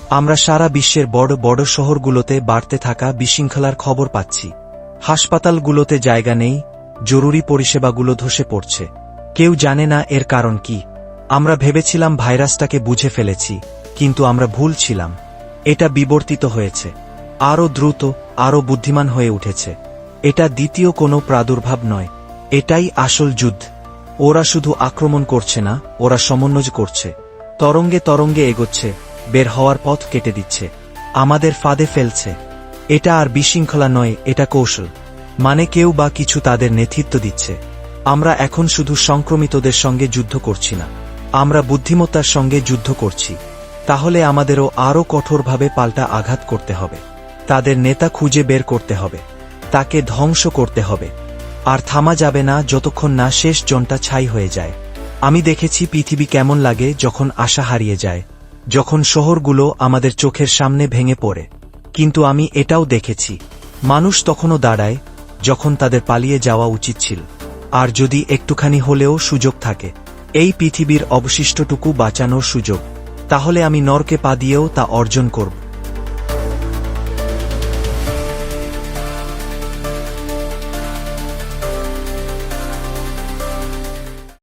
আমরা সারা বিশ্বের বড় বড় শহরগুলোতে বাড়তে থাকা বিশৃঙ্খলার খবর পাচ্ছি। হাসপাতালগুলোতে জায়গা নেই, জরুরি পরিষেবাগুলো ধসে পড়ছে। কেউ জানে না এর কারণ কি। আমরা ভেবেছিলাম ভাইরাসটাকে বুঝে ফেলেছি, কিন্তু আমরা ভুল ছিলাম। এটা বিবর্তিত হয়েছে, আরও দ্রুত, আরও বুদ্ধিমান হয়ে উঠেছে। এটা দ্বিতীয় কোনো প্রাদুর্ভাব নয়, এটাই আসল যুদ্ধ। ওরা শুধু আক্রমণ করছে না, ওরা সমন্বয় করছে, তরঙ্গে তরঙ্গে এগোচ্ছে, বের হওয়ার পথ কেটে দিচ্ছে, আমাদের ফাঁদে ফেলছে। এটা আর বিশৃঙ্খলা নয়, এটা কৌশল। মানে কেউ বা কিছু তাদের নেতৃত্ব দিচ্ছে। আমরা এখন শুধু সংক্রমিতদের সঙ্গে যুদ্ধ করছি না, আমরা বুদ্ধিমত্তার সঙ্গে যুদ্ধ করছি। তাহলে আমাদেরও আরও কঠোরভাবে পাল্টা আঘাত করতে হবে। তাদের নেতা খুঁজে বের করতে হবে, তাকে ধ্বংস করতে হবে। আর থামা যাবে না যতক্ষণ না শেষ জনটা ছাই হয়ে যায়। আমি দেখেছি পৃথিবী কেমন লাগে যখন আশা হারিয়ে যায়, যখন শহরগুলো আমাদের চোখের সামনে ভেঙে পড়ে। কিন্তু আমি এটাও দেখেছি, মানুষ তখনও দাঁড়ায় যখন তাদের পালিয়ে যাওয়া উচিত ছিল। আর যদি একটুখানি হলেও সুযোগ থাকে, এই পৃথিবীর অবশিষ্টটুকু বাঁচানোর সুযোগ, তাহলে আমি নরকে পা দিয়েও তা অর্জন করব।